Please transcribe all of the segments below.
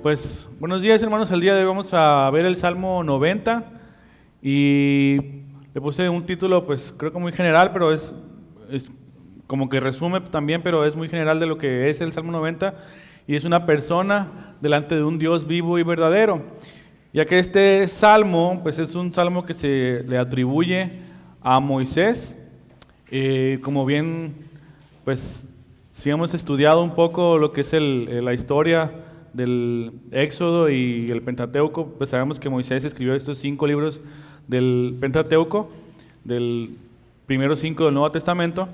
Pues buenos días, hermanos. El día de hoy vamos a ver el Salmo 90 y le puse un título, pues creo que muy general, pero es como que resume también, pero es muy general de lo que es el Salmo 90, y es una persona delante de un Dios vivo y verdadero, ya que este salmo pues es un salmo que se le atribuye a Moisés. Como bien, pues si hemos estudiado un poco lo que es la historia del Éxodo y el Pentateuco, pues sabemos que Moisés escribió estos 5 libros del Pentateuco, del primero 5 del Nuevo Testamento,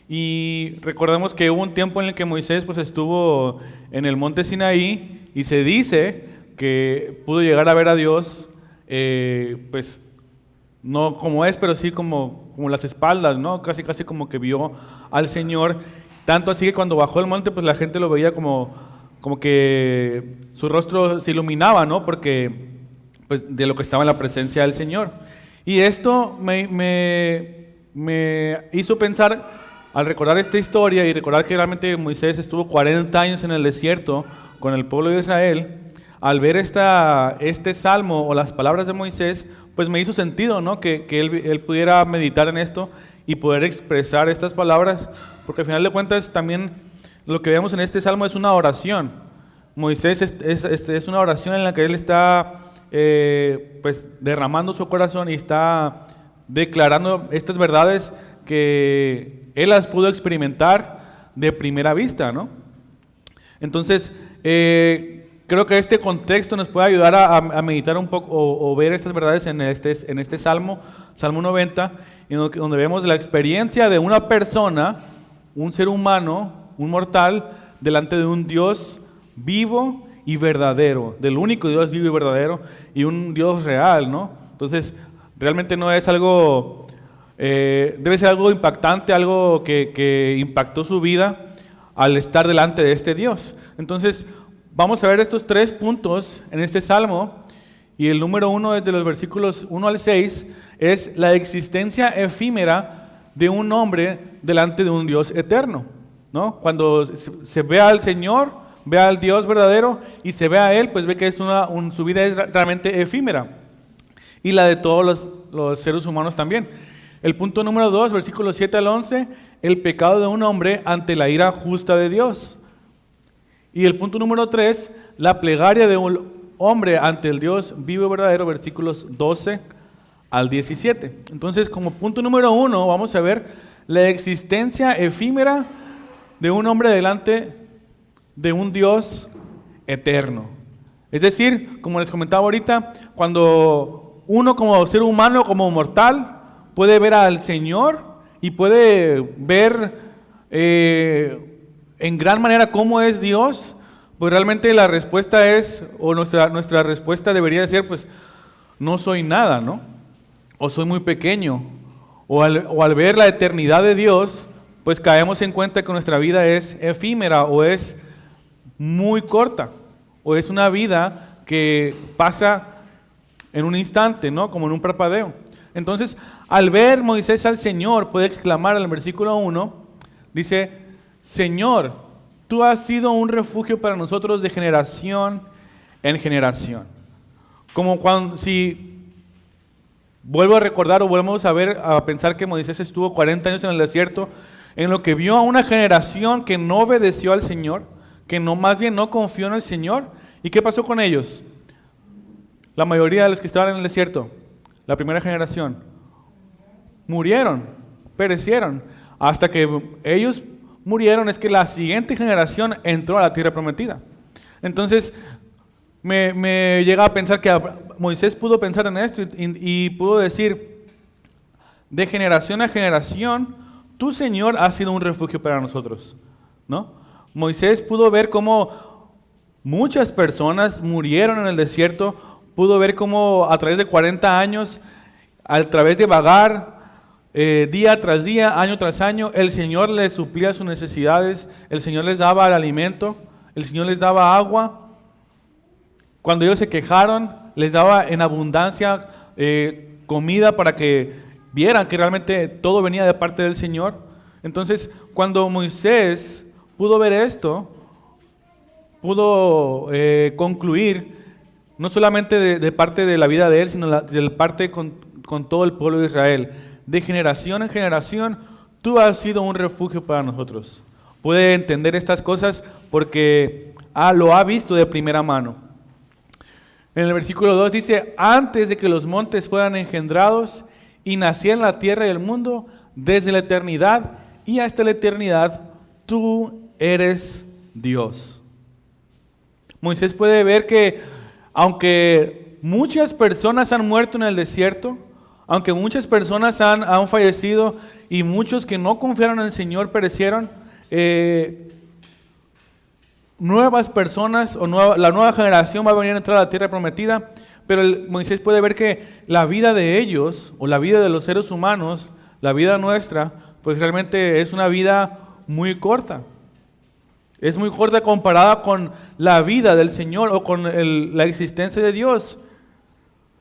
y recordemos que hubo un tiempo en el que Moisés pues estuvo en el monte Sinaí, y se dice que pudo llegar a ver a Dios, pues no como es, pero sí como las espaldas, ¿no? Casi como que vio al Señor, tanto así que cuando bajó el monte, pues la gente lo veía como que su rostro se iluminaba, ¿no? Porque pues de lo que estaba en la presencia del Señor. Y esto me hizo pensar, al recordar esta historia y recordar que realmente Moisés estuvo 40 años en el desierto con el pueblo de Israel, al ver este salmo o las palabras de Moisés, pues me hizo sentido, ¿no? Que él pudiera meditar en esto y poder expresar estas palabras, porque al final de cuentas también lo que vemos en este salmo es una oración. Moisés es una oración en la que él está pues derramando su corazón y está declarando estas verdades que él las pudo experimentar de primera vista, ¿no? Entonces, creo que este contexto nos puede ayudar a meditar un poco o ver estas verdades en este Salmo 90, donde vemos la experiencia de una persona, un ser humano, un mortal, delante de un Dios vivo y verdadero, del único Dios vivo y verdadero, y un Dios real, ¿no? Entonces, realmente no es algo, debe ser algo impactante, algo que impactó su vida al estar delante de este Dios. Entonces, vamos a ver estos 3 puntos en este salmo, y el número 1 es de los versículos 1 al 6, es la existencia efímera de un hombre delante de un Dios eterno, ¿no? Cuando se ve al Señor, ve al Dios verdadero y se ve a Él, pues ve que es su vida es realmente efímera, y la de todos los seres humanos también. El punto número 2, versículos 7 al 11, el pecado de un hombre ante la ira justa de Dios. Y el punto número 3, la plegaria de un hombre ante el Dios vivo y verdadero, versículos 12 al 17. Entonces, como punto número 1, vamos a ver la existencia efímera de un hombre delante de un Dios eterno. Es decir, como les comentaba ahorita, cuando uno como ser humano, como mortal, puede ver al Señor y puede ver en gran manera cómo es Dios, pues realmente la respuesta es, o nuestra respuesta debería ser, pues no soy nada, ¿no? O soy muy pequeño, o al ver la eternidad de Dios, pues caemos en cuenta que nuestra vida es efímera, o es muy corta, o es una vida que pasa en un instante, ¿no? Como en un parpadeo. Entonces, al ver Moisés al Señor, puede exclamar en el versículo 1, dice: Señor, tú has sido un refugio para nosotros de generación en generación. Como si vuelvo a recordar o volvemos a pensar que Moisés estuvo 40 años en el desierto, en lo que vio a una generación que no obedeció al Señor, que más bien no confió en el Señor. ¿Y qué pasó con ellos? La mayoría de los que estaban en el desierto, la primera generación, murieron, perecieron. Hasta que ellos murieron es que la siguiente generación entró a la tierra prometida. Entonces, me llega a pensar que Moisés pudo pensar en esto y pudo decir: de generación a generación, tu Señor ha sido un refugio para nosotros, ¿no? Moisés pudo ver cómo muchas personas murieron en el desierto, pudo ver cómo a través de 40 años, a través de vagar, día tras día, año tras año, el Señor les suplía sus necesidades, el Señor les daba el alimento, el Señor les daba agua. Cuando ellos se quejaron, les daba en abundancia comida para que vieran que realmente todo venía de parte del Señor. Entonces, cuando Moisés pudo ver esto, pudo concluir, no solamente de parte de la vida de él, sino de parte con todo el pueblo de Israel. De generación en generación, tú has sido un refugio para nosotros. Puede entender estas cosas porque lo ha visto de primera mano. En el versículo 2 dice, antes de que los montes fueran engendrados y nacieran la tierra y el mundo, desde la eternidad y hasta la eternidad, tú eres Dios. Moisés puede ver que aunque muchas personas han muerto en el desierto, aunque muchas personas han fallecido y muchos que no confiaron en el Señor perecieron, nuevas personas o la nueva generación va a venir a entrar a la tierra prometida, pero Moisés puede ver que la vida de ellos o la vida de los seres humanos, la vida nuestra, pues realmente es una vida muy corta. Es muy corta comparada con la vida del Señor o con la existencia de Dios.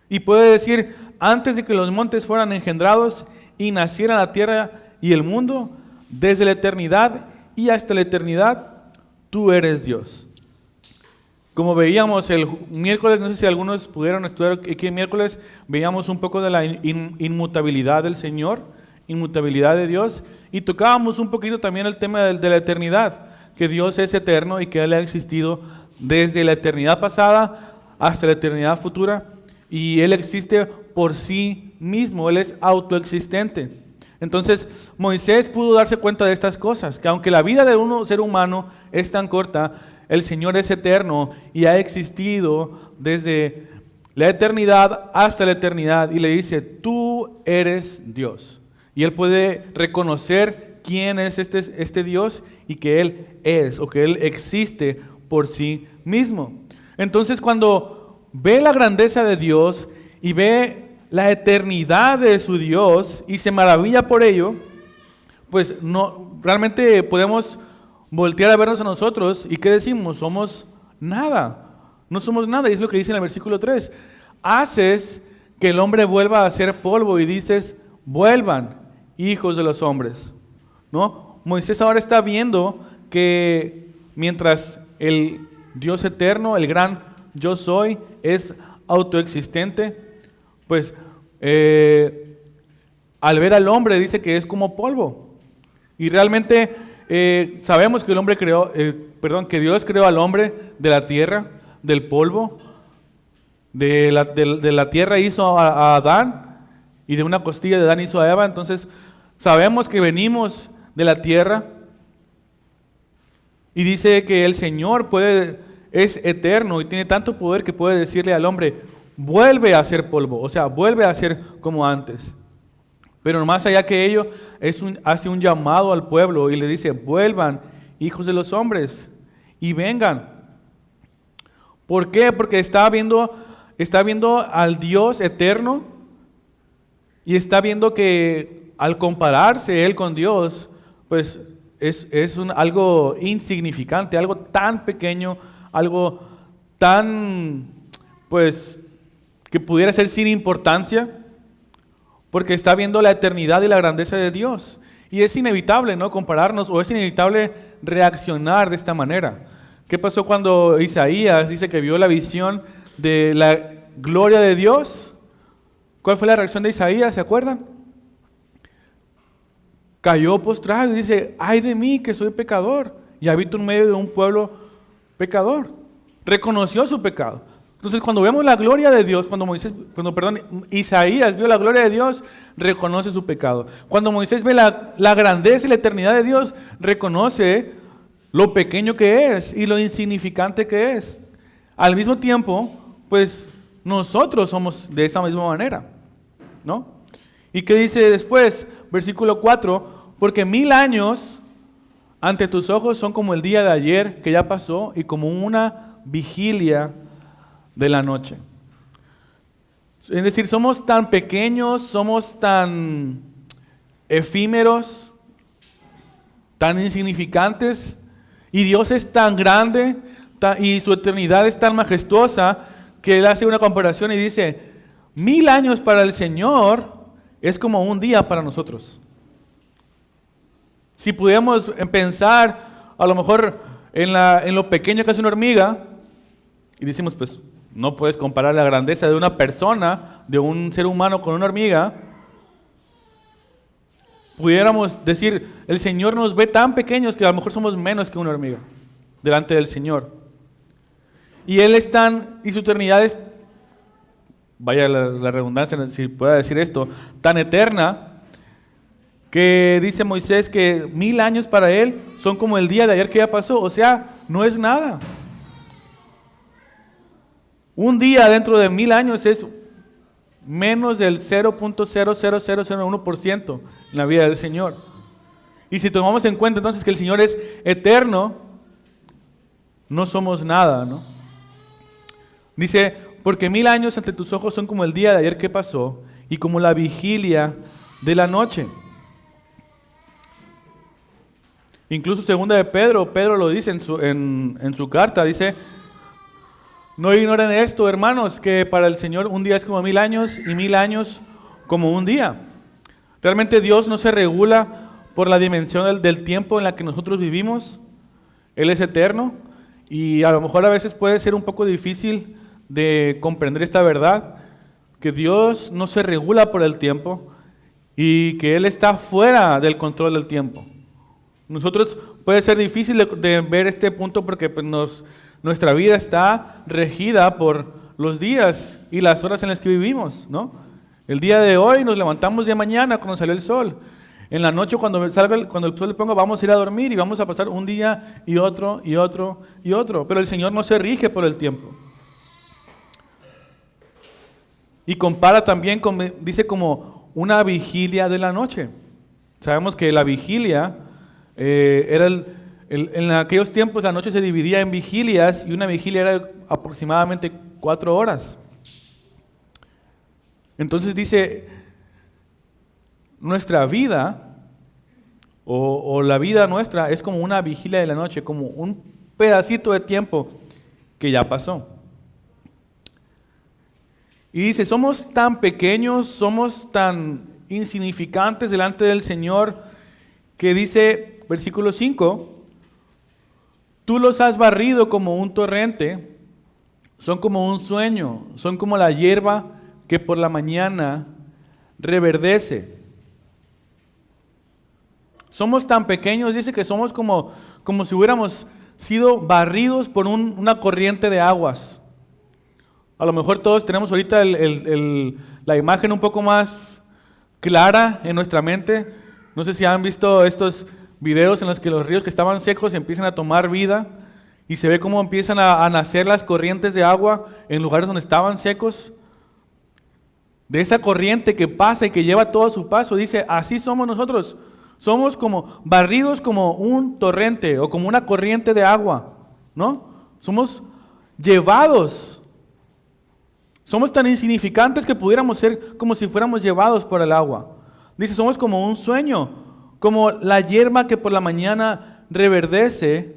Y puede decir, antes de que los montes fueran engendrados y naciera la tierra y el mundo, desde la eternidad y hasta la eternidad, tú eres Dios. Como veíamos el miércoles, no sé si algunos pudieron estudiar aquí el miércoles, veíamos un poco de la inmutabilidad del Señor, inmutabilidad de Dios, y tocábamos un poquito también el tema de la eternidad, que Dios es eterno y que Él ha existido desde la eternidad pasada hasta la eternidad futura, y Él existe por sí mismo, Él es autoexistente. Entonces Moisés pudo darse cuenta de estas cosas, que aunque la vida de un ser humano es tan corta, el Señor es eterno y ha existido desde la eternidad hasta la eternidad, y le dice, tú eres Dios. Y él puede reconocer quién es este Dios y que Él es o que Él existe por sí mismo. Entonces cuando ve la grandeza de Dios y ve la eternidad de su Dios y se maravilla por ello, pues no, realmente podemos voltear a vernos a nosotros y ¿qué decimos? Somos nada, no somos nada, y es lo que dice en el versículo 3. Haces que el hombre vuelva a ser polvo y dices, vuelvan, hijos de los hombres. ¿No? Moisés ahora está viendo que mientras el Dios eterno, el gran yo soy, es autoexistente, pues al ver al hombre dice que es como polvo. Y realmente sabemos que que Dios creó al hombre de la tierra, del polvo. De la tierra hizo a Adán, y de una costilla de Adán hizo a Eva. Entonces sabemos que venimos de la tierra, y dice que el Señor es eterno y tiene tanto poder que puede decirle al hombre, vuelve a ser polvo, o sea, vuelve a ser como antes. Pero más allá que ello, hace un llamado al pueblo y le dice, vuelvan, hijos de los hombres, y vengan. ¿Por qué? Porque está viendo al Dios eterno, y está viendo que al compararse él con Dios, pues es algo insignificante, algo tan pequeño, algo tan, pues, que pudiera ser sin importancia, porque está viendo la eternidad y la grandeza de Dios. Y es inevitable, ¿no?, compararnos, o es inevitable reaccionar de esta manera. ¿Qué pasó cuando Isaías dice que vio la visión de la gloria de Dios? ¿Cuál fue la reacción de Isaías? ¿Se acuerdan? Cayó postrado y dice, ay de mí que soy pecador y habito en medio de un pueblo pecador. Reconoció su pecado. Entonces cuando vemos la gloria de Dios, cuando Isaías vio la gloria de Dios, reconoce su pecado. Cuando Moisés ve la grandeza y la eternidad de Dios, reconoce lo pequeño que es y lo insignificante que es. Al mismo tiempo, pues nosotros somos de esa misma manera, ¿no? ¿Y qué dice después? Versículo 4, porque 1000 años ante tus ojos son como el día de ayer que ya pasó y como una vigilia de la noche. Es decir, somos tan pequeños, somos tan efímeros, tan insignificantes, y Dios es tan grande y su eternidad es tan majestuosa que Él hace una comparación y dice, 1000 años para el Señor es como un día para nosotros. Si pudiéramos pensar, a lo mejor en lo pequeño que es una hormiga, y decimos, pues, no puedes comparar la grandeza de una persona, de un ser humano con una hormiga. Pudiéramos decir, el Señor nos ve tan pequeños que a lo mejor somos menos que una hormiga delante del Señor. Y Él es tan, y su eternidad es, vaya la redundancia, si pueda decir esto, tan eterna, que dice Moisés que 1000 años para Él son como el día de ayer que ya pasó. O sea, no es nada. Un día dentro de 1000 años es menos del 0.00001% en la vida del Señor. Y si tomamos en cuenta entonces que el Señor es eterno, no somos nada, ¿no? Dice, porque 1000 años ante tus ojos son como el día de ayer que pasó y como la vigilia de la noche. Incluso segunda de Pedro lo dice en su carta, dice, no ignoren esto, hermanos, que para el Señor un día es como 1000 años y 1000 años como un día. Realmente Dios no se regula por la dimensión del tiempo en la que nosotros vivimos. Él es eterno y a lo mejor a veces puede ser un poco difícil de comprender esta verdad, que Dios no se regula por el tiempo y que Él está fuera del control del tiempo. Nosotros puede ser difícil de ver este punto porque pues, nuestra vida está regida por los días y las horas en las que vivimos, ¿no? El día de hoy nos levantamos de mañana cuando sale el sol. En la noche cuando el sol le ponga vamos a ir a dormir y vamos a pasar un día y otro y otro y otro. Pero el Señor no se rige por el tiempo. Y compara también, dice como una vigilia de la noche. Sabemos que la vigilia era en aquellos tiempos la noche se dividía en vigilias y una vigilia era aproximadamente 4 horas. Entonces dice, nuestra vida o la vida nuestra es como una vigilia de la noche, como un pedacito de tiempo que ya pasó. Y dice, somos tan pequeños, somos tan insignificantes delante del Señor, que dice, versículo 5, tú los has barrido como un torrente, son como un sueño, son como la hierba que por la mañana reverdece. Somos tan pequeños, dice que somos como si hubiéramos sido barridos por una corriente de aguas. A lo mejor todos tenemos ahorita la imagen un poco más clara en nuestra mente. No sé si han visto estos videos en los que los ríos que estaban secos empiezan a tomar vida y se ve cómo empiezan a nacer las corrientes de agua en lugares donde estaban secos. De esa corriente que pasa y que lleva todo su paso, dice, así somos nosotros. Somos como barridos como un torrente o como una corriente de agua, ¿no? Somos llevados. Somos tan insignificantes que pudiéramos ser como si fuéramos llevados por el agua. Dice, somos como un sueño, como la hierba que por la mañana reverdece,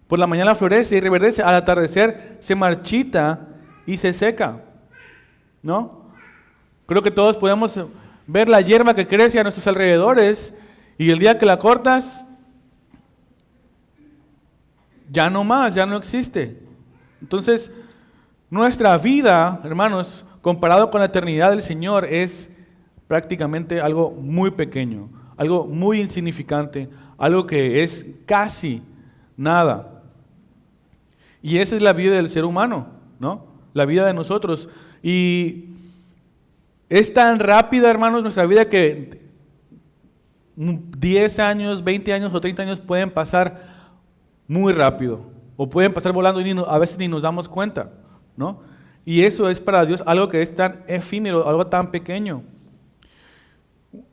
por la mañana florece y reverdece, al atardecer se marchita y se seca, ¿no? Creo que todos podemos ver la hierba que crece a nuestros alrededores y el día que la cortas, ya no más, ya no existe. Entonces, nuestra vida, hermanos, comparado con la eternidad del Señor, es prácticamente algo muy pequeño, algo muy insignificante, algo que es casi nada. Y esa es la vida del ser humano, ¿no? La vida de nosotros. Y es tan rápida, hermanos, nuestra vida que 10 años, 20 años o 30 años pueden pasar muy rápido. O pueden pasar volando y a veces ni nos damos cuenta, ¿no? Y eso es para Dios algo que es tan efímero, algo tan pequeño.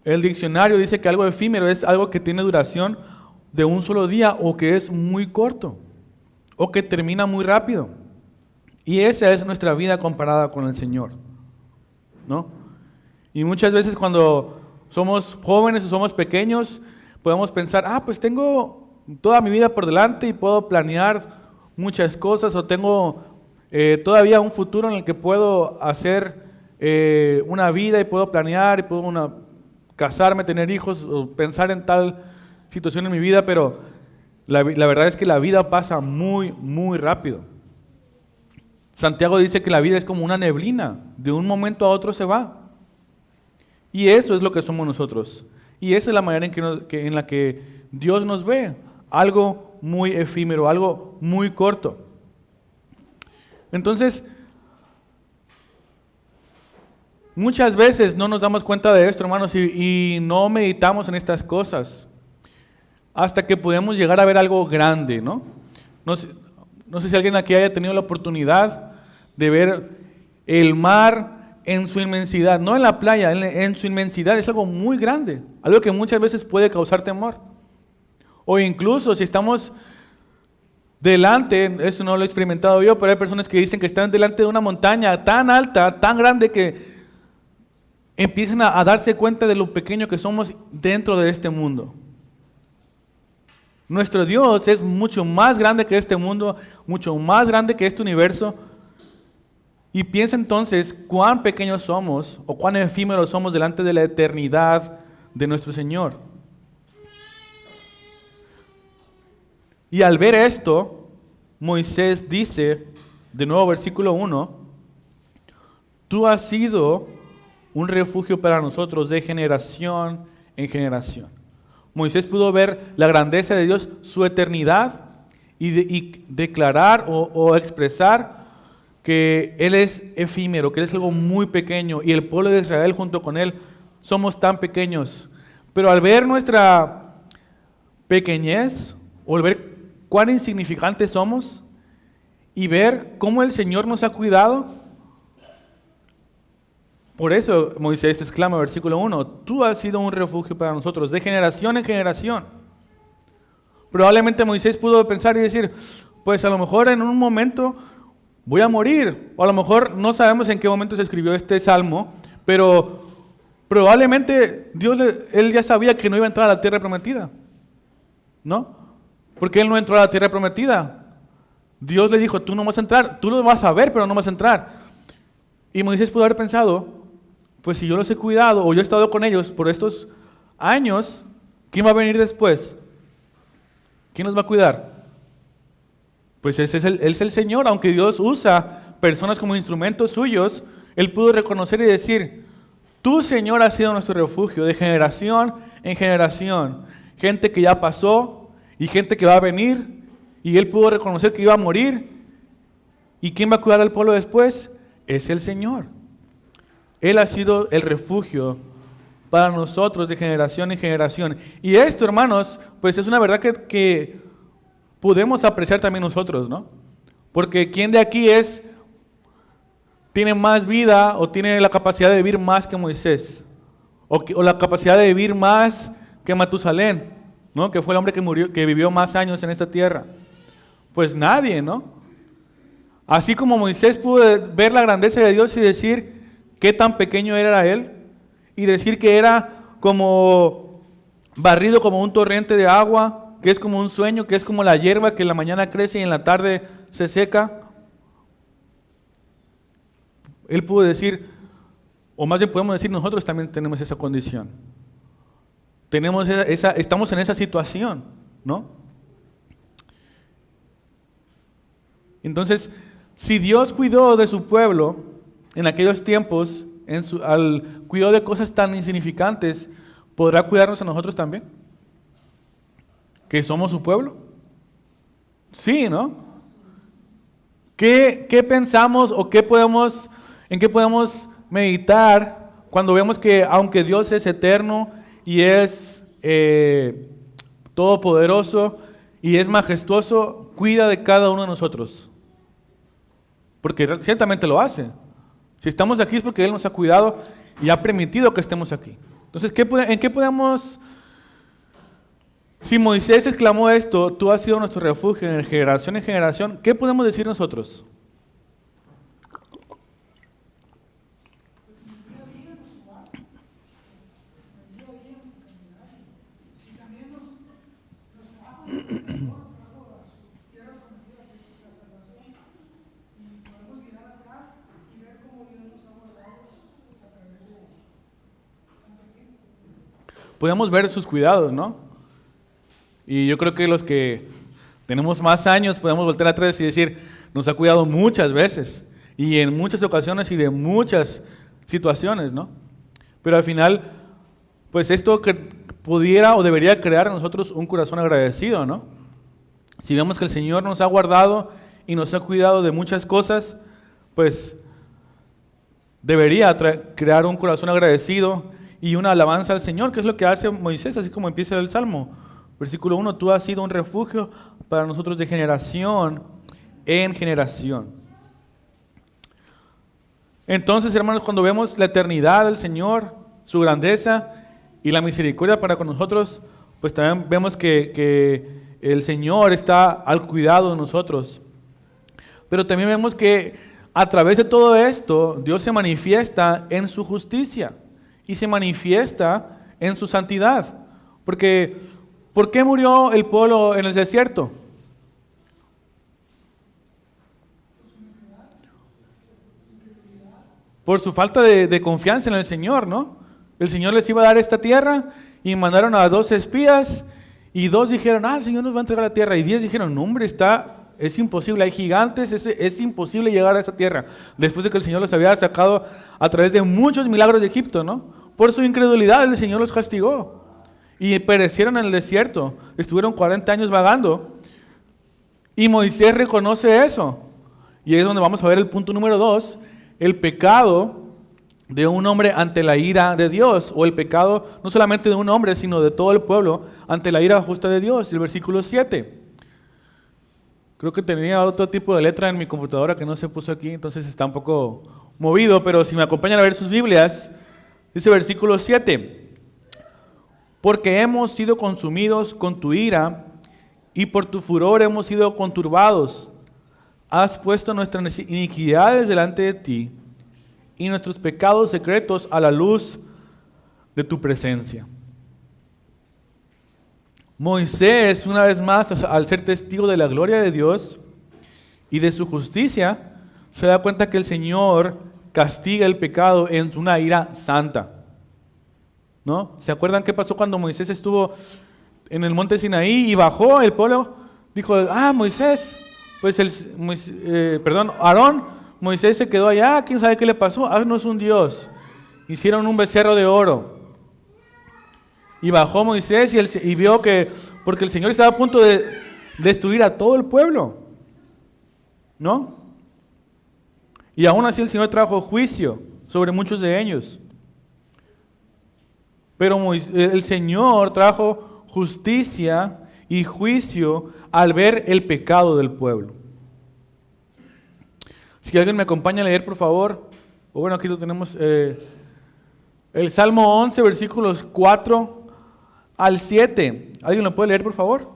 El diccionario dice que algo efímero es algo que tiene duración de un solo día o que es muy corto o que termina muy rápido. Y esa es nuestra vida comparada con el Señor, ¿no? Y muchas veces cuando somos jóvenes o somos pequeños podemos pensar, pues tengo toda mi vida por delante y puedo planear muchas cosas o tengo todavía un futuro en el que puedo hacer una vida y puedo planear y puedo casarme, tener hijos o pensar en tal situación en mi vida, pero La verdad es que la vida pasa muy, muy rápido. Santiago dice que la vida es como una neblina, de un momento a otro se va. Y eso es lo que somos nosotros. Y esa es la manera en la que Dios nos ve, algo muy efímero, algo muy corto. Entonces, muchas veces no nos damos cuenta de esto, hermanos, y no meditamos en estas cosas hasta que podemos llegar a ver algo grande, ¿no? No sé si alguien aquí haya tenido la oportunidad de ver el mar en su inmensidad, no en la playa, en su inmensidad. Es algo muy grande, algo que muchas veces puede causar temor. O incluso si estamos delante, eso no lo he experimentado yo, pero hay personas que dicen que están delante de una montaña tan alta, tan grande, que empiezan a darse cuenta de lo pequeño que somos dentro de este mundo. Nuestro Dios es mucho más grande que este mundo, mucho más grande que este universo. Y piensa entonces cuán pequeños somos o cuán efímeros somos delante de la eternidad de nuestro Señor. Y al ver esto, Moisés dice, de nuevo versículo 1, tú has sido un refugio para nosotros de generación en generación. Moisés pudo ver la grandeza de Dios, su eternidad, y declarar o expresar que Él es efímero, que Él es algo muy pequeño, y el pueblo de Israel junto con Él somos tan pequeños. Pero al ver nuestra pequeñez, o al ver cuán insignificantes somos, y ver cómo el Señor nos ha cuidado, por eso Moisés exclama, versículo 1, tú has sido un refugio para nosotros, de generación en generación. Probablemente Moisés pudo pensar y decir, pues a lo mejor en un momento voy a morir, o a lo mejor no sabemos en qué momento se escribió este salmo, pero probablemente Él ya sabía que no iba a entrar a la tierra prometida, ¿no? Porque Él no entró a la tierra prometida. Dios le dijo, tú no vas a entrar, tú lo vas a ver, pero no vas a entrar. Y Moisés pudo haber pensado, pues si yo los he cuidado o yo he estado con ellos por estos años, ¿quién va a venir después? ¿Quién nos va a cuidar? Pues ese es el Señor. Aunque Dios usa personas como instrumentos suyos, Él pudo reconocer y decir, tú, Señor, has sido nuestro refugio de generación en generación. Gente que ya pasó y gente que va a venir, y Él pudo reconocer que iba a morir. ¿Y quién va a cuidar al pueblo después? Es el Señor. Él ha sido el refugio para nosotros de generación en generación. Y esto, hermanos, pues es una verdad que podemos apreciar también nosotros, ¿no? Porque ¿quién de aquí tiene más vida o tiene la capacidad de vivir más que Moisés? O la capacidad de vivir más que Matusalén, ¿no? Que fue el hombre que vivió más años en esta tierra. Pues nadie, ¿no? Así como Moisés pudo ver la grandeza de Dios y decir qué tan pequeño era Él, y decir que era como barrido como un torrente de agua, que es como un sueño, que es como la hierba que en la mañana crece y en la tarde se seca. Él pudo decir, o más bien podemos decir, nosotros también tenemos esa condición. Estamos en esa situación, ¿no? Entonces, si Dios cuidó de su pueblo en aquellos tiempos, al cuidado de cosas tan insignificantes, ¿podrá cuidarnos a nosotros también? ¿Que somos su pueblo? Sí, ¿no? ¿Qué pensamos o en qué podemos meditar cuando vemos que aunque Dios es eterno y es todopoderoso y es majestuoso, cuida de cada uno de nosotros? Porque ciertamente lo hace. Si estamos aquí es porque Él nos ha cuidado y ha permitido que estemos aquí. Entonces, ¿en qué podemos? Si Moisés exclamó esto, tú has sido nuestro refugio en generación, ¿qué podemos decir nosotros? Podemos ver sus cuidados, ¿no? Y yo creo que los que tenemos más años, podemos voltear atrás y decir, nos ha cuidado muchas veces y en muchas ocasiones y de muchas situaciones, ¿no? Pero al final, pues esto que pudiera o debería crear en nosotros un corazón agradecido, ¿no? Si vemos que el Señor nos ha guardado y nos ha cuidado de muchas cosas, pues debería crear un corazón agradecido y una alabanza al Señor, que es lo que hace Moisés, así como empieza el Salmo. Versículo 1, tú has sido un refugio para nosotros de generación en generación. Entonces, hermanos, cuando vemos la eternidad del Señor, su grandeza y la misericordia para con nosotros, pues también vemos que el Señor está al cuidado de nosotros. Pero también vemos que a través de todo esto, Dios se manifiesta en su justicia y se manifiesta en su santidad. Porque, ¿por qué murió el pueblo en el desierto? Por su falta de confianza en el Señor, ¿no? El Señor les iba a dar esta tierra y mandaron a 2 espías y 2 dijeron, el Señor nos va a entregar la tierra. Y 10 dijeron, no hombre, es imposible, hay gigantes, es imposible llegar a esa tierra. Después de que el Señor los había sacado a través de muchos milagros de Egipto, ¿no? Por su incredulidad el Señor los castigó y perecieron en el desierto. Estuvieron 40 años vagando y Moisés reconoce eso. Y es donde vamos a ver el punto número 2, el pecado de un hombre ante la ira de Dios, o el pecado no solamente de un hombre, sino de todo el pueblo ante la ira justa de Dios. El versículo 7. Creo que tenía otro tipo de letra en mi computadora que no se puso aquí, entonces está un poco movido, pero si me acompañan a ver sus Biblias, dice versículo 7. Porque hemos sido consumidos con tu ira y por tu furor hemos sido conturbados. Has puesto nuestras iniquidades delante de ti y nuestros pecados secretos a la luz de tu presencia. Moisés, una vez más, al ser testigo de la gloria de Dios y de su justicia, se da cuenta que el Señor castiga el pecado en una ira santa, ¿no? ¿Se acuerdan qué pasó cuando Moisés estuvo en el monte Sinaí y bajó el pueblo? Dijo, Moisés, pues Aarón, Moisés se quedó allá, quién sabe qué le pasó, haznos un Dios. Hicieron un becerro de oro. Y bajó Moisés y vio que, porque el Señor estaba a punto de destruir a todo el pueblo, ¿no? Y aún así el Señor trajo juicio sobre muchos de ellos. Pero el Señor trajo justicia y juicio al ver el pecado del pueblo. Si alguien me acompaña a leer, por favor. O bueno, aquí lo tenemos. El Salmo 11, versículos 4 al 7. ¿Alguien lo puede leer, por favor?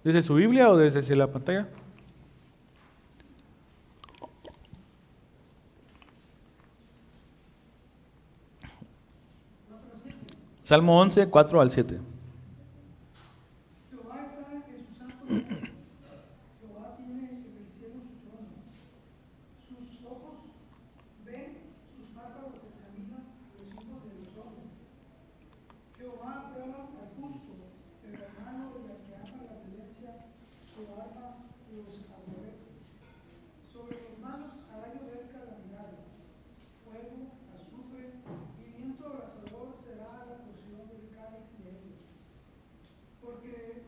¿Desde su Biblia o desde la pantalla? Salmo 11, 4 al 7. Jehová está en su santo lugar. Jehová tiene en el cielo su trono. Sus ojos ven, sus párpados examinan los hijos de los hombres. Jehová trama al justo, pero la mano de la que ama la violencia, su arma los aborrece. Sobre los malos hará llover calamidades, fuego, azufre y viento abrasador será la porción del cáliz de ellos. Porque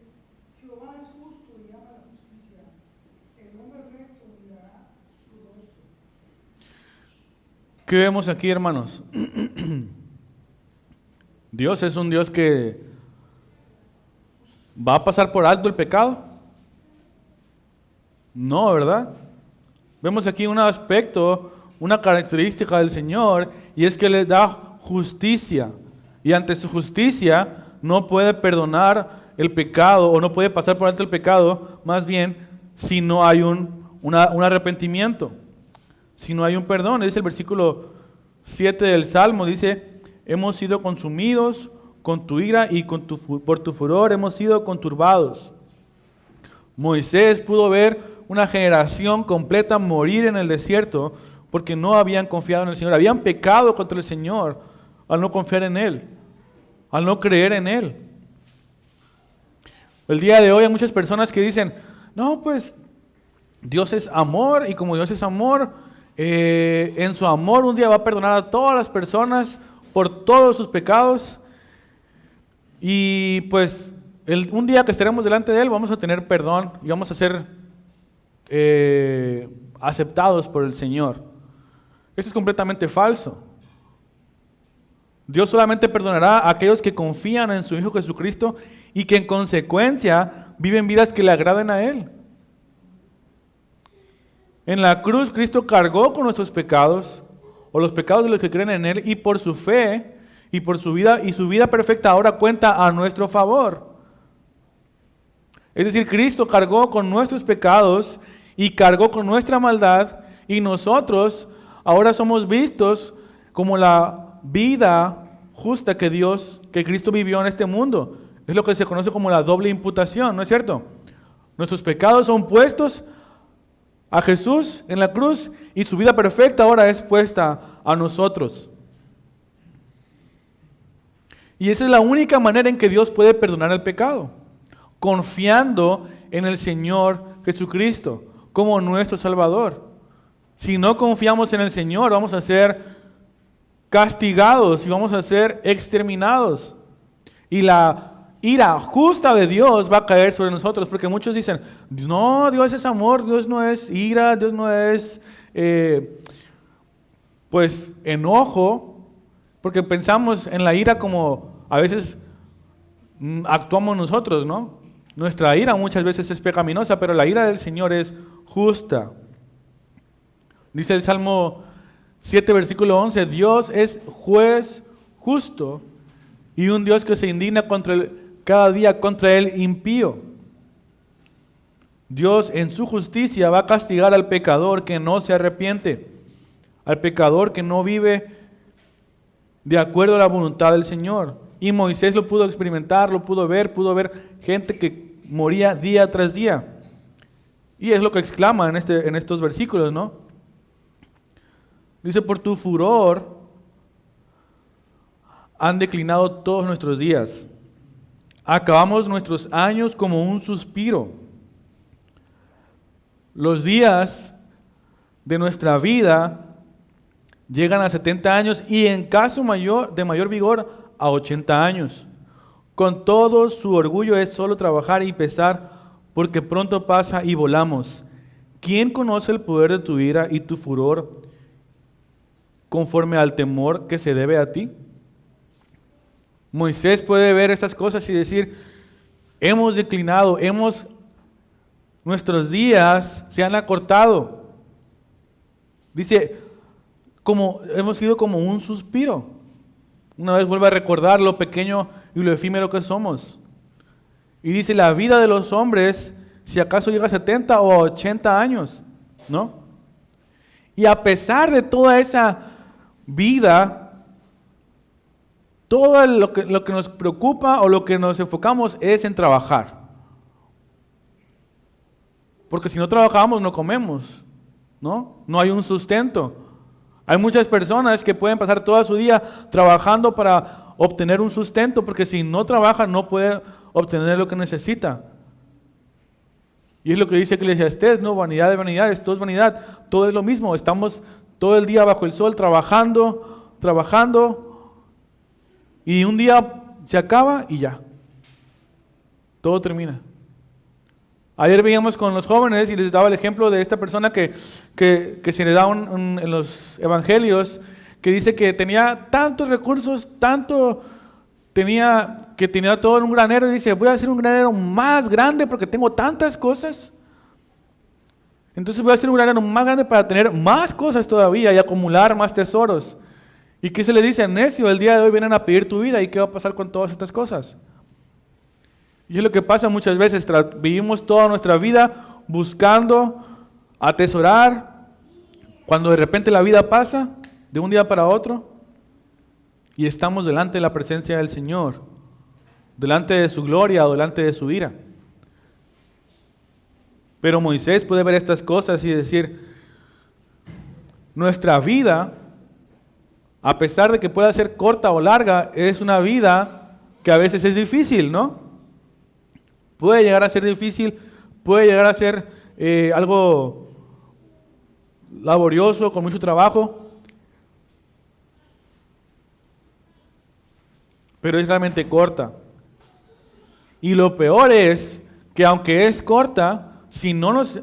Jehová es justo y ama la justicia, el hombre recto mirará su rostro. ¿Qué vemos aquí, hermanos? Dios es un Dios que va a pasar por alto el pecado. No, ¿verdad? Vemos aquí un aspecto, una característica del Señor, y es que le da justicia. Y ante su justicia no puede perdonar el pecado, o no puede pasar por alto el pecado, más bien, si no hay un arrepentimiento, si no hay un perdón. Dice el versículo 7 del Salmo, dice, hemos sido consumidos con tu ira y por tu furor hemos sido conturbados. Moisés pudo ver una generación completa morir en el desierto porque no habían confiado en el Señor, habían pecado contra el Señor al no confiar en Él, al no creer en Él. El día de hoy hay muchas personas que dicen, no, pues Dios es amor y como Dios es amor, en su amor un día va a perdonar a todas las personas por todos sus pecados y pues un día que estaremos delante de Él vamos a tener perdón y vamos a ser aceptados por el Señor. Eso es completamente falso. Dios solamente perdonará a aquellos que confían en su Hijo Jesucristo y que en consecuencia viven vidas que le agraden a Él. En la cruz Cristo cargó con nuestros pecados o los pecados de los que creen en Él y por su fe y por su vida perfecta ahora cuenta a nuestro favor. Es decir, Cristo cargó con nuestros pecados y cargó con nuestra maldad y nosotros ahora somos vistos como la vida justa que Cristo vivió en este mundo. Es lo que se conoce como la doble imputación, ¿no es cierto? Nuestros pecados son puestos a Jesús en la cruz y su vida perfecta ahora es puesta a nosotros. Y esa es la única manera en que Dios puede perdonar el pecado, confiando en el Señor Jesucristo como nuestro Salvador. Si no confiamos en el Señor, vamos a ser castigados y vamos a ser exterminados. Y la ira justa de Dios va a caer sobre nosotros, porque muchos dicen, no, Dios es amor, Dios no es ira, Dios no es pues enojo, porque pensamos en la ira como a veces actuamos nosotros, ¿no? Nuestra ira muchas veces es pecaminosa, pero la ira del Señor es justa. Dice el Salmo 7, versículo 11, Dios es juez justo y un Dios que se indigna cada día contra el impío. Dios en su justicia va a castigar al pecador que no se arrepiente, al pecador que no vive de acuerdo a la voluntad del Señor. Y Moisés lo pudo experimentar, lo pudo ver gente que moría día tras día. Y es lo que exclama en estos versículos, ¿no? Dice, por tu furor han declinado todos nuestros días. Acabamos nuestros años como un suspiro. Los días de nuestra vida llegan a 70 años y en caso de mayor vigor a 80 años. Con todo su orgullo es solo trabajar y pesar porque pronto pasa y volamos. ¿Quién conoce el poder de tu ira y tu furor conforme al temor que se debe a ti? Moisés puede ver estas cosas y decir, hemos declinado, nuestros días se han acortado. Dice, hemos sido como un suspiro. Una vez vuelve a recordar lo pequeño y lo efímero que somos. Y dice, la vida de los hombres, si acaso llega a 70 o a 80 años, ¿no? Y a pesar de toda esa vida, todo lo que nos preocupa o lo que nos enfocamos es en trabajar. Porque si no trabajamos no comemos, ¿no? No hay un sustento. Hay muchas personas que pueden pasar toda su día trabajando para obtener un sustento, porque si no trabaja no puede obtener lo que necesita. Y es lo que dice Eclesiastés, ¿no? Vanidad de vanidades, todo es vanidad, todo es lo mismo. Estamos todo el día bajo el sol trabajando, y un día se acaba y ya. Todo termina. Ayer veíamos con los jóvenes y les daba el ejemplo de esta persona que se le da en los evangelios, que dice que tenía tantos recursos, tenía todo en un granero, y dice, voy a hacer un granero más grande porque tengo tantas cosas. Entonces voy a hacer un granero más grande para tener más cosas todavía y acumular más tesoros. ¿Y qué se le dice? Necio, el día de hoy vienen a pedir tu vida, ¿y qué va a pasar con todas estas cosas? Y es lo que pasa muchas veces, vivimos toda nuestra vida buscando atesorar, cuando de repente la vida pasa de un día para otro y estamos delante de la presencia del Señor, delante de su gloria o delante de su ira. Pero Moisés puede ver estas cosas y decir, nuestra vida, a pesar de que pueda ser corta o larga, es una vida que a veces es difícil, ¿no? Puede llegar a ser difícil puede llegar a ser algo laborioso, con mucho trabajo, pero es realmente corta. Y lo peor es que aunque es corta, si no nos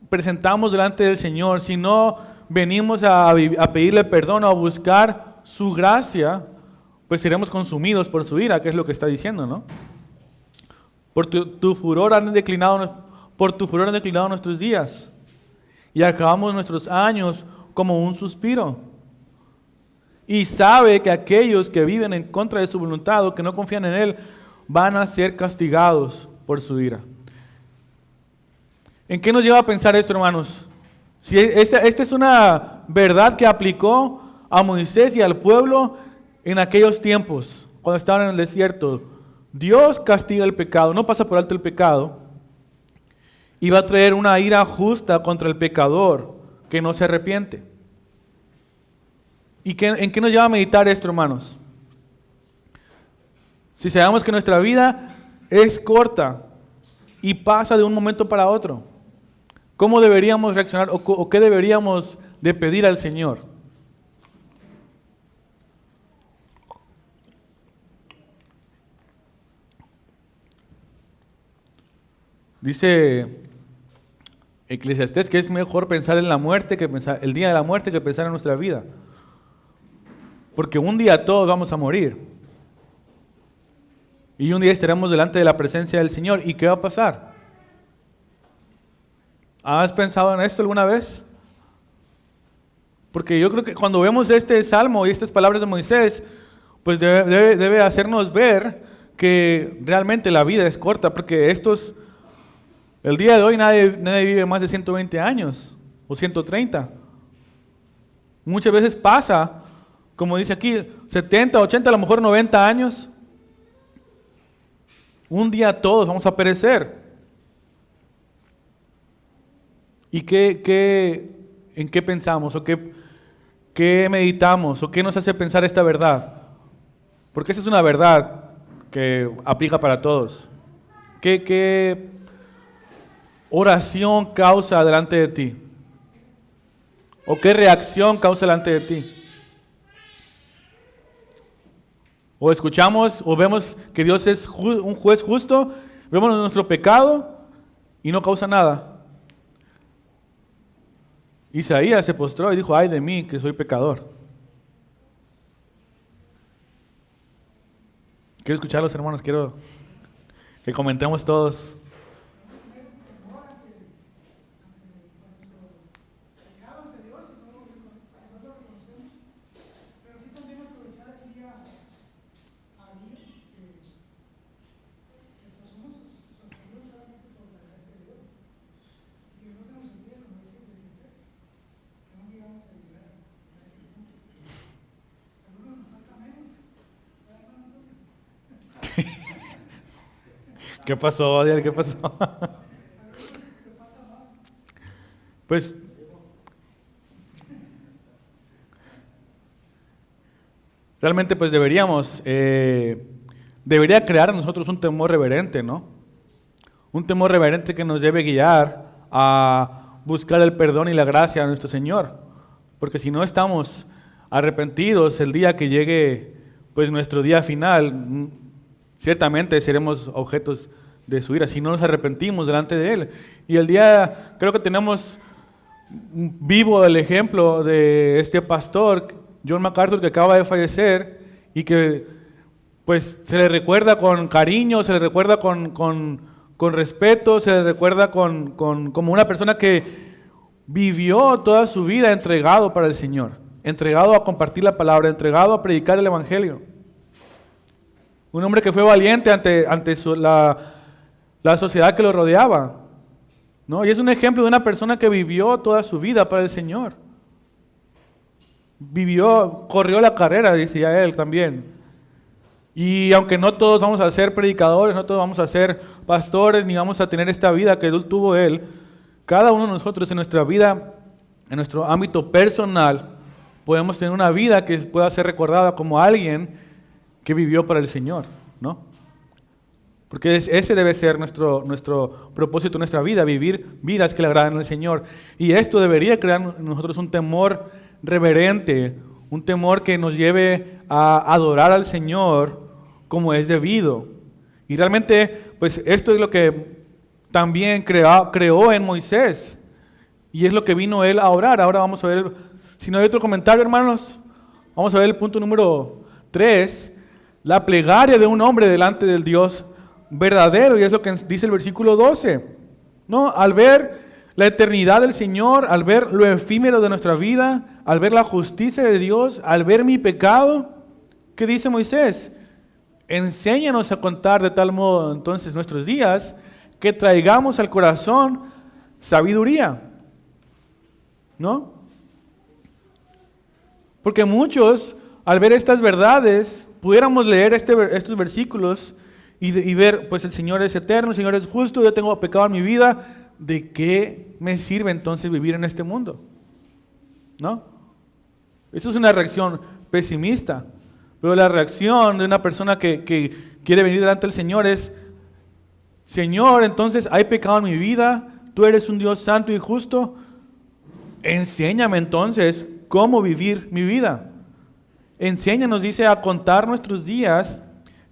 presentamos delante del Señor, si no venimos a pedirle perdón o a buscar su gracia, pues seremos consumidos por su ira, que es lo que está diciendo, ¿no? Por tu furor han declinado nuestros días y acabamos nuestros años como un suspiro. Y sabe que aquellos que viven en contra de su voluntad o que no confían en Él van a ser castigados por su ira. ¿En qué nos lleva a pensar esto, hermanos? Si esta es una verdad que aplicó a Moisés y al pueblo en aquellos tiempos, cuando estaban en el desierto. Dios castiga el pecado, no pasa por alto el pecado, y va a traer una ira justa contra el pecador que no se arrepiente. ¿Y en qué nos lleva a meditar esto, hermanos? Si sabemos que nuestra vida es corta y pasa de un momento para otro, ¿cómo deberíamos reaccionar o qué deberíamos de pedir al Señor? Dice Eclesiastés que es mejor pensar en la muerte que pensar el día de la muerte que pensar en nuestra vida. Porque un día todos vamos a morir. Y un día estaremos delante de la presencia del Señor. ¿Y qué va a pasar? ¿Has pensado en esto alguna vez? Porque yo creo que cuando vemos este salmo y estas palabras de Moisés, pues debe hacernos ver que realmente la vida es corta, porque el día de hoy nadie vive más de 120 años o 130. Muchas veces pasa, como dice aquí, 70, 80, a lo mejor 90 años. Un día todos vamos a perecer. ¿Y en qué pensamos o qué meditamos o qué nos hace pensar esta verdad? Porque esa es una verdad que aplica para todos. ¿Qué oración causa delante de ti? ¿O qué reacción causa delante de ti? O escuchamos o vemos que Dios es un juez justo, vemos nuestro pecado y no causa nada. Isaías se postró y dijo: ay de mí que soy pecador. Quiero escucharlos, hermanos, quiero que comentemos todos. ¿Qué pasó, Adiel? ¿Qué pasó? Pues realmente pues debería crear en nosotros un temor reverente, ¿no? Un temor reverente que nos debe guiar a buscar el perdón y la gracia de nuestro Señor. Porque si no estamos arrepentidos el día que llegue pues nuestro día final, ciertamente seremos objetos de su ira si no nos arrepentimos delante de Él. Y creo que tenemos vivo el ejemplo de este pastor, John MacArthur, que acaba de fallecer y que pues se le recuerda con cariño, se le recuerda con respeto, se le recuerda como una persona que vivió toda su vida entregado para el Señor, entregado a compartir la palabra, entregado a predicar el Evangelio. Un hombre que fue valiente ante la sociedad que lo rodeaba, ¿no? Y es un ejemplo de una persona que vivió toda su vida para el Señor. Corrió la carrera, decía él también. Y aunque no todos vamos a ser predicadores, no todos vamos a ser pastores, ni vamos a tener esta vida que tuvo él, cada uno de nosotros en nuestra vida, en nuestro ámbito personal, podemos tener una vida que pueda ser recordada como alguien que vivió para el Señor, ¿no? Porque ese debe ser nuestro propósito, nuestra vida, vivir vidas que le agradan al Señor. Y esto debería crear en nosotros un temor reverente, un temor que nos lleve a adorar al Señor como es debido. Y realmente, pues esto es lo que también creó en Moisés. Y es lo que vino él a orar. Ahora vamos a ver, si no hay otro comentario, hermanos, vamos a ver el punto número 3, la plegaria de un hombre delante del Dios verdadero, y es lo que dice el versículo 12, ¿no? Al ver la eternidad del Señor, al ver lo efímero de nuestra vida, al ver la justicia de Dios, al ver mi pecado, ¿qué dice Moisés? Enséñanos a contar de tal modo entonces nuestros días, que traigamos al corazón sabiduría, ¿no? Porque muchos, al ver estas verdades, pudiéramos leer estos versículos y ver, pues el Señor es eterno, el Señor es justo, yo tengo pecado en mi vida, ¿de qué me sirve entonces vivir en este mundo? ¿No? Eso es una reacción pesimista, pero la reacción de una persona que quiere venir delante del Señor es: Señor, entonces hay pecado en mi vida, tú eres un Dios santo y justo, enséñame entonces cómo vivir mi vida. Enséñanos, dice, a contar nuestros días,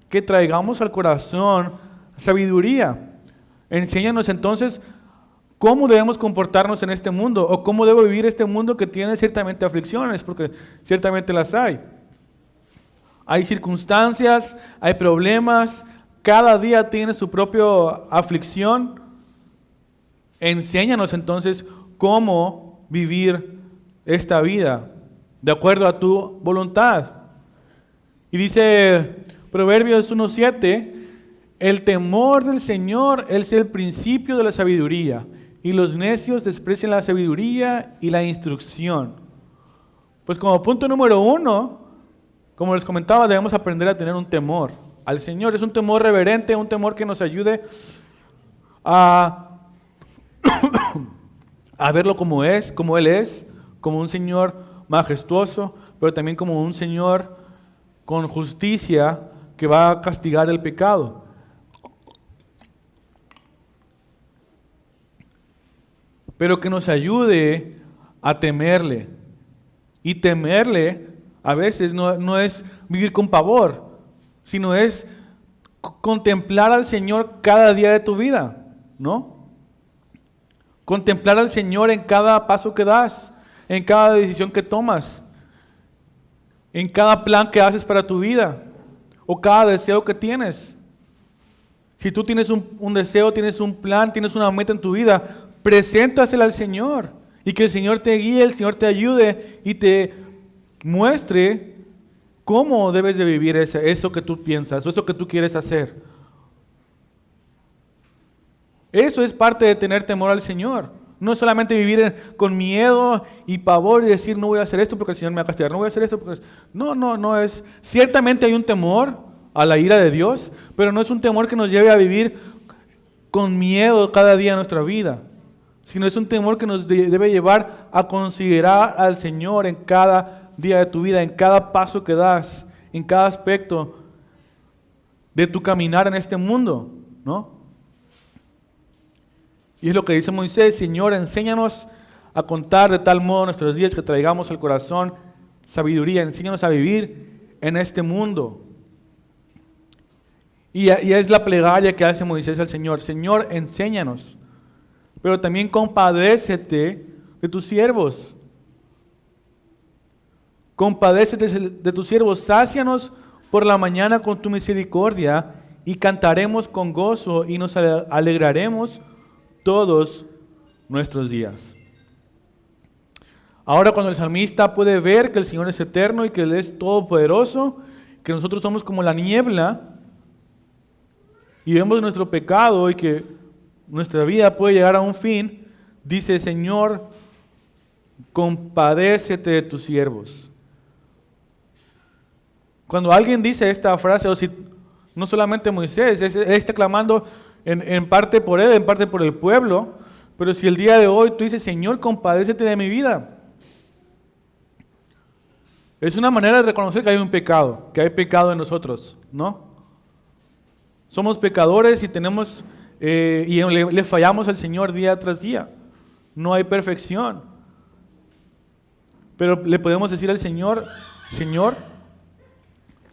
que traigamos al corazón sabiduría. Enséñanos entonces cómo debemos comportarnos en este mundo, o cómo debo vivir este mundo que tiene ciertamente aflicciones, porque ciertamente las hay. Hay circunstancias, hay problemas, cada día tiene su propia aflicción. Enséñanos entonces cómo vivir esta vida de acuerdo a tu voluntad. Y dice Proverbios 1:7, el temor del Señor es el principio de la sabiduría, y los necios desprecian la sabiduría y la instrucción. Pues como punto número 1, como les comentaba, debemos aprender a tener un temor al Señor. Es un temor reverente, un temor que nos ayude a, a verlo como Él es, como un Señor majestuoso, pero también como un Señor con justicia que va a castigar el pecado. Pero que nos ayude a temerle. Y temerle a veces no es vivir con pavor, sino es contemplar al Señor cada día de tu vida, ¿no? Contemplar al Señor en cada paso que das, en cada decisión que tomas, en cada plan que haces para tu vida, o cada deseo que tienes. Si tú tienes un deseo, tienes un plan, tienes una meta en tu vida, preséntasela al Señor, y que el Señor te guíe, el Señor te ayude y te muestre cómo debes de vivir eso que tú piensas o eso que tú quieres hacer. Eso es parte de tener temor al Señor. No es solamente vivir con miedo y pavor y decir, no voy a hacer esto porque el Señor me va a castigar, no voy a hacer esto porque... No es... Ciertamente hay un temor a la ira de Dios, pero no es un temor que nos lleve a vivir con miedo cada día de nuestra vida, sino es un temor que nos debe llevar a considerar al Señor en cada día de tu vida, en cada paso que das, en cada aspecto de tu caminar en este mundo, ¿no? Y es lo que dice Moisés: Señor, enséñanos a contar de tal modo nuestros días que traigamos al corazón sabiduría, enséñanos a vivir en este mundo. Y es la plegaria que hace Moisés al Señor: Señor, enséñanos, pero también compadécete de tus siervos. Compadécete de tus siervos, sácianos por la mañana con tu misericordia, y cantaremos con gozo y nos alegraremos todos nuestros días. Ahora, cuando el salmista puede ver que el Señor es eterno y que Él es todopoderoso, que nosotros somos como la niebla y vemos nuestro pecado y que nuestra vida puede llegar a un fin, dice: Señor, compadécete de tus siervos. Cuando alguien dice esta frase, o si no solamente Moisés, está clamando en parte por él, en parte por el pueblo, pero si el día de hoy tú dices: Señor, compadécete de mi vida, es una manera de reconocer que hay un pecado, que hay pecado en nosotros, ¿no? Somos pecadores y le fallamos al Señor día tras día. No hay perfección. Pero le podemos decir al Señor, Señor,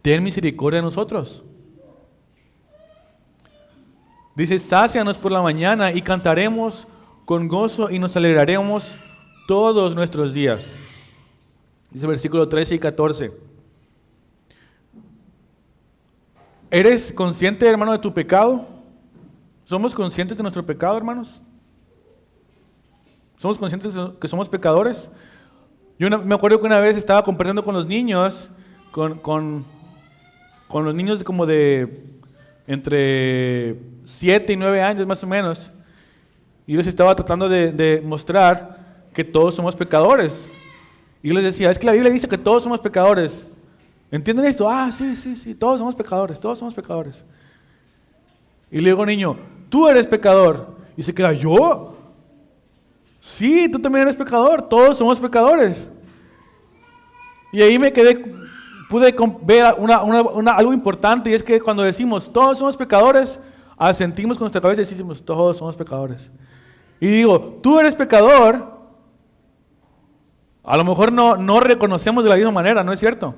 ten misericordia de nosotros. Dice, sácianos por la mañana y cantaremos con gozo y nos alegraremos todos nuestros días. Dice versículo 13 y 14. ¿Eres consciente, hermano, de tu pecado? ¿Somos conscientes de nuestro pecado, hermanos? ¿Somos conscientes de que somos pecadores? Me acuerdo que una vez estaba compartiendo con los niños, con los niños como de entre 7 y 9 años más o menos, y les estaba tratando de mostrar que todos somos pecadores. Y yo les decía, es que la Biblia dice que todos somos pecadores. ¿Entienden esto? Ah, sí, todos somos pecadores, todos somos pecadores. Y le digo, niño, tú eres pecador. Y se queda, ¿yo? Sí, tú también eres pecador, todos somos pecadores. Y ahí pude ver algo importante, y es que cuando decimos todos somos pecadores, asentimos con nuestra cabeza y decimos todos somos pecadores. Y digo, tú eres pecador, a lo mejor no reconocemos de la misma manera, ¿no es cierto?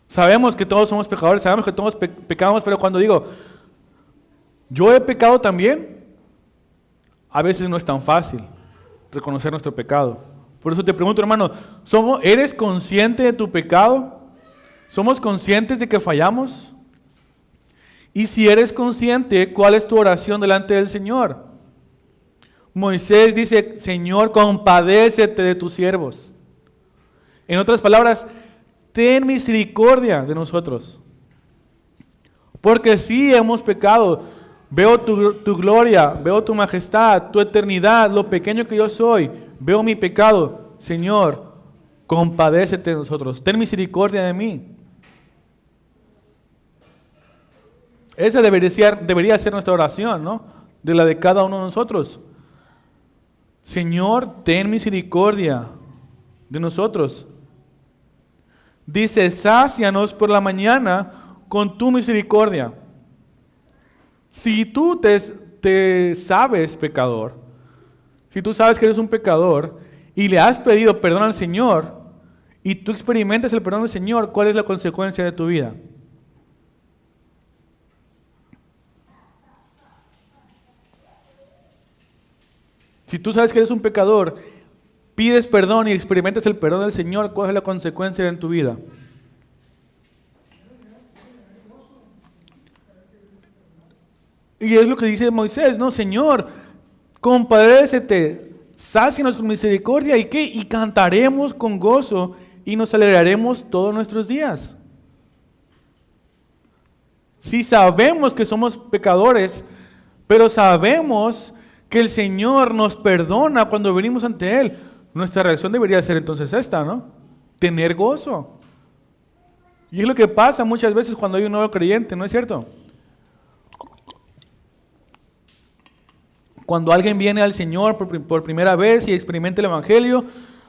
Sabemos que todos somos pecadores, sabemos que todos pecamos, pero cuando digo, yo he pecado también, a veces no es tan fácil reconocer nuestro pecado. Por eso te pregunto, hermano, ¿eres consciente de tu pecado? ¿Somos conscientes de que fallamos? Y si eres consciente, ¿cuál es tu oración delante del Señor? Moisés dice, Señor, compadécete de tus siervos. En otras palabras, ten misericordia de nosotros. Porque sí hemos pecado. Veo tu gloria, veo tu majestad, tu eternidad, lo pequeño que yo soy. Veo mi pecado. Señor, compadécete de nosotros. Ten misericordia de mí. Esa debería ser nuestra oración, ¿no? De la de cada uno de nosotros. Señor, ten misericordia de nosotros. Dice, sácianos por la mañana con tu misericordia. Si tú te sabes pecador, si tú sabes que eres un pecador y le has pedido perdón al Señor y tú experimentas el perdón del Señor, ¿cuál es la consecuencia de tu vida? Si tú sabes que eres un pecador, pides perdón y experimentas el perdón del Señor, ¿cuál es la consecuencia en tu vida? Y es lo que dice Moisés, no, Señor, compadécete, sácianos con misericordia, ¿y qué? Y cantaremos con gozo y nos alegraremos todos nuestros días. Si sabemos que somos pecadores, pero sabemos que el Señor nos perdona cuando venimos ante Él, nuestra reacción debería ser entonces esta, ¿no? Tener gozo. Y es lo que pasa muchas veces cuando hay un nuevo creyente, ¿no es cierto? Cuando alguien viene al Señor por primera vez y experimenta el Evangelio,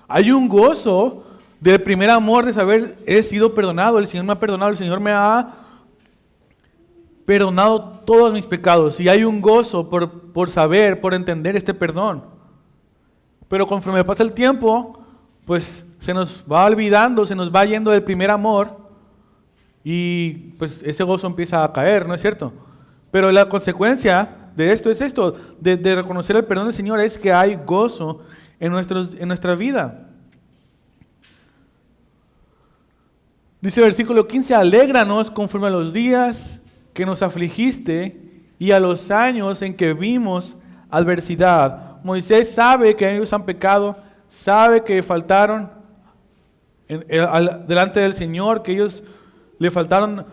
hay un gozo del primer amor de saber, he sido perdonado, el Señor me ha perdonado, el Señor me ha perdonado todos mis pecados. Y hay un gozo por saber, por entender este perdón. Pero conforme pasa el tiempo, pues se nos va olvidando, se nos va yendo del primer amor y pues ese gozo empieza a caer, ¿no es cierto? Pero la consecuencia de esto es esto, de reconocer el perdón del Señor, es que hay gozo en nuestra vida. Dice el versículo 15, alégranos conforme a los días que nos afligiste y a los años en que vimos adversidad. Moisés sabe que ellos han pecado, sabe que faltaron delante del Señor, que ellos le faltaron,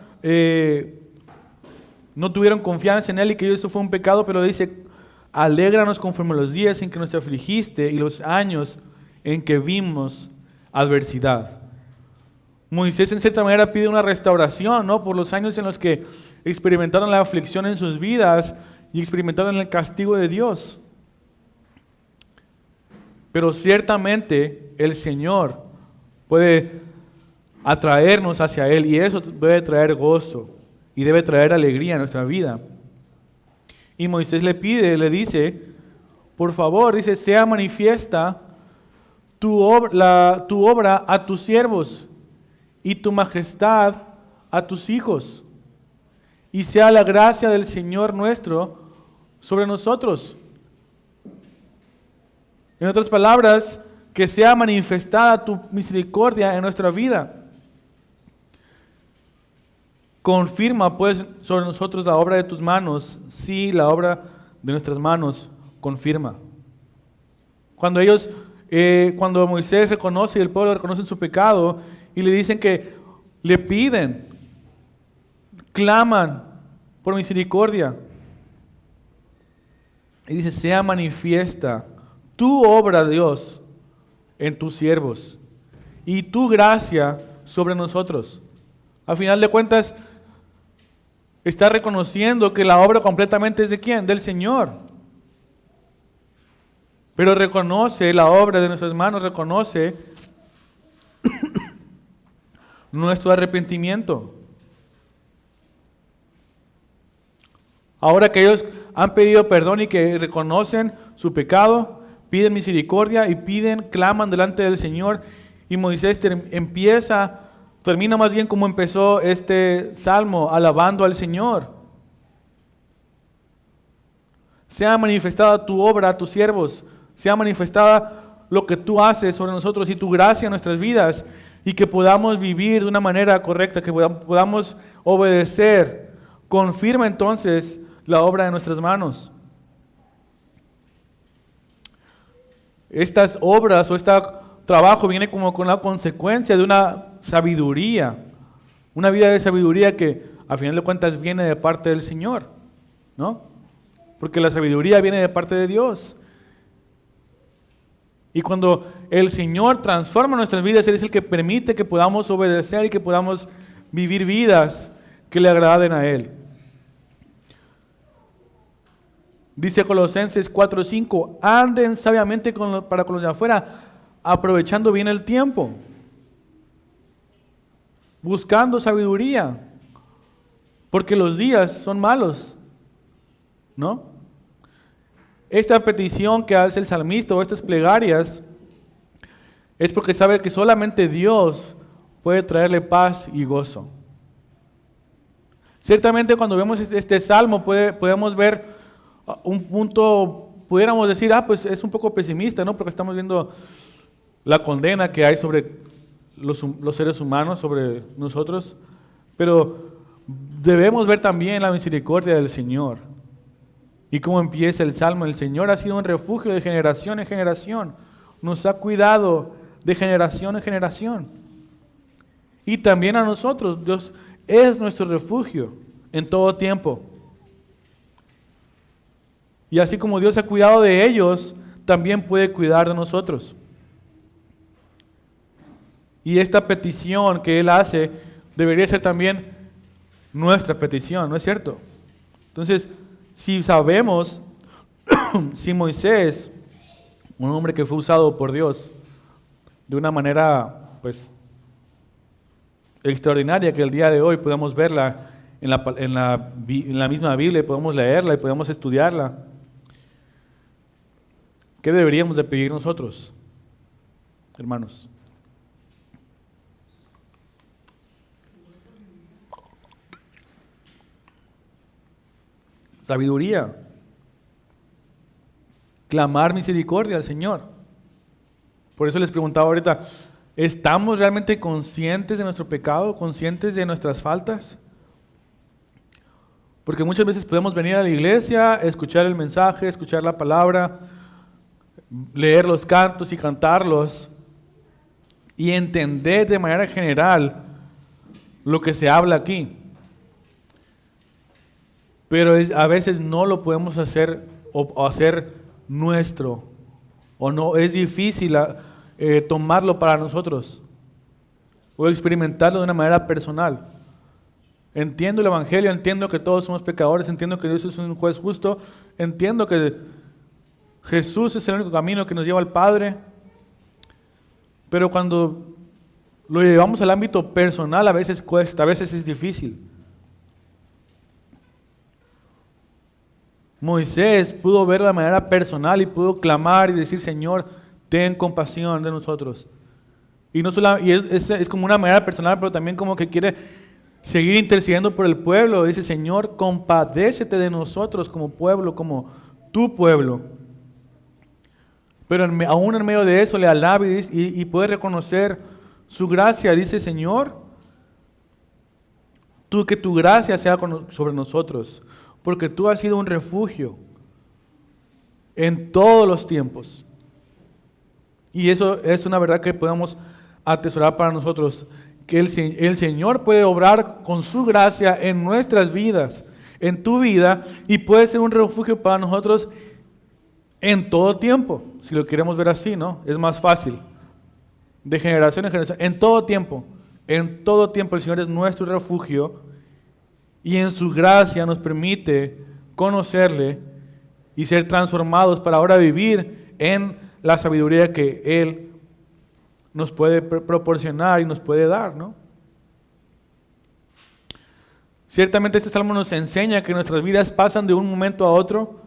no tuvieron confianza en Él y que eso fue un pecado, pero dice, alégranos conforme a los días en que nos afligiste y los años en que vimos adversidad. Moisés en cierta manera pide una restauración, ¿no? Por los años en los que experimentaron la aflicción en sus vidas y experimentaron el castigo de Dios. Pero ciertamente el Señor puede atraernos hacia Él y eso puede traer gozo y debe traer alegría a nuestra vida. Y Moisés le dice, por favor, dice, sea manifiesta tu obra a tus siervos y tu majestad a tus hijos, y sea la gracia del Señor nuestro sobre nosotros. En otras palabras, que sea manifestada tu misericordia en nuestra vida. Confirma pues sobre nosotros la obra de tus manos, sí, la obra de nuestras manos confirma. Cuando Moisés reconoce y el pueblo reconoce su pecado y le dicen que le piden, claman por misericordia. Y dice, sea manifiesta tu obra, Dios, en tus siervos y tu gracia sobre nosotros. A final de cuentas, está reconociendo que la obra completamente es ¿de quién? Del Señor. Pero reconoce la obra de nuestras manos, reconoce nuestro arrepentimiento. Ahora que ellos han pedido perdón y que reconocen su pecado, piden misericordia y claman delante del Señor. Y Moisés termina más bien como empezó este salmo, alabando al Señor. Sea manifestada tu obra a tus siervos, sea manifestada lo que tú haces sobre nosotros y tu gracia en nuestras vidas, y que podamos vivir de una manera correcta, que podamos obedecer. Confirma entonces la obra de nuestras manos. Estas obras o este trabajo viene como con la consecuencia de una sabiduría, una vida de sabiduría que a final de cuentas viene de parte del Señor, ¿no? Porque la sabiduría viene de parte de Dios. Y cuando el Señor transforma nuestras vidas, Él es el que permite que podamos obedecer y que podamos vivir vidas que le agraden a Él. Dice Colosenses 4:5, anden sabiamente para con los de afuera, aprovechando bien el tiempo, buscando sabiduría, porque los días son malos, ¿no? Esta petición que hace el salmista o estas plegarias es porque sabe que solamente Dios puede traerle paz y gozo. Ciertamente cuando vemos este salmo podemos ver un punto, pudiéramos decir, pues es un poco pesimista, ¿no? Porque estamos viendo la condena que hay sobre los seres humanos, sobre nosotros, pero debemos ver también la misericordia del Señor. Y cómo empieza el salmo: el Señor ha sido un refugio de generación en generación, nos ha cuidado de generación en generación. Y también a nosotros, Dios es nuestro refugio en todo tiempo. Y así como Dios ha cuidado de ellos, también puede cuidar de nosotros. Y esta petición que Él hace debería ser también nuestra petición, ¿no es cierto? Entonces, si sabemos, si Moisés, un hombre que fue usado por Dios de una manera, pues, extraordinaria, que el día de hoy podemos verla en la misma Biblia, podemos leerla y podemos estudiarla, ¿qué deberíamos de pedir nosotros, hermanos? Sabiduría. Clamar misericordia al Señor. Por eso les preguntaba ahorita, ¿estamos realmente conscientes de nuestro pecado? ¿Conscientes de nuestras faltas? Porque muchas veces podemos venir a la iglesia, escuchar el mensaje, escuchar la palabra, leer los cantos y cantarlos y entender de manera general lo que se habla aquí. Pero a veces no lo podemos hacer o hacer nuestro, o no, es difícil tomarlo para nosotros o experimentarlo de una manera personal. Entiendo el Evangelio, entiendo que todos somos pecadores, entiendo que Dios es un juez justo, entiendo que Jesús es el único camino que nos lleva al Padre, pero cuando lo llevamos al ámbito personal a veces cuesta, a veces es difícil. Moisés pudo verlo de manera personal y pudo clamar y decir, Señor, ten compasión de nosotros. Y, no solo, y es como una manera personal, pero también como que quiere seguir intercediendo por el pueblo. Dice, Señor, compadécete de nosotros como pueblo, como tu pueblo. Pero aún en medio de eso le alaba y puede reconocer su gracia. Dice, Señor, que tu gracia sea sobre nosotros, porque tú has sido un refugio en todos los tiempos. Y eso es una verdad que podemos atesorar para nosotros, que el Señor puede obrar con su gracia en nuestras vidas, en tu vida, y puede ser un refugio para nosotros en todo tiempo, si lo queremos ver así, ¿no? Es más fácil, de generación en generación, en todo tiempo el Señor es nuestro refugio, y en su gracia nos permite conocerle y ser transformados para ahora vivir en la sabiduría que Él nos puede proporcionar y nos puede dar, ¿no? Ciertamente este salmo nos enseña que nuestras vidas pasan de un momento a otro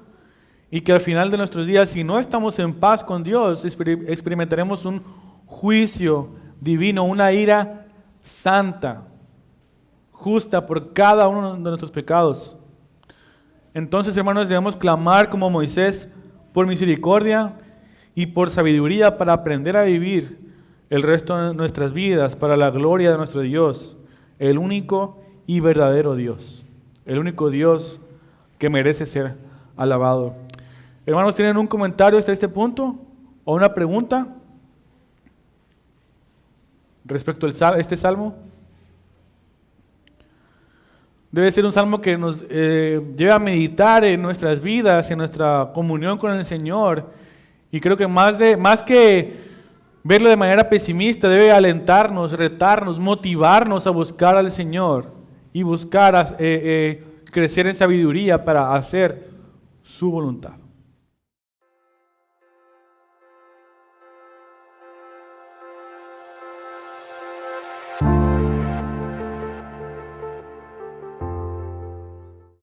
y que al final de nuestros días, si no estamos en paz con Dios, experimentaremos un juicio divino, una ira santa, justa por cada uno de nuestros pecados. Entonces, hermanos, debemos clamar como Moisés por misericordia y por sabiduría para aprender a vivir el resto de nuestras vidas para la gloria de nuestro Dios, el único y verdadero Dios, el único Dios que merece ser alabado. Hermanos, ¿tienen un comentario hasta este punto o una pregunta respecto a este salmo? Debe ser un salmo que nos lleve a meditar en nuestras vidas, en nuestra comunión con el Señor. Y creo que más que verlo de manera pesimista, debe alentarnos, retarnos, motivarnos a buscar al Señor y buscar crecer en sabiduría para hacer su voluntad.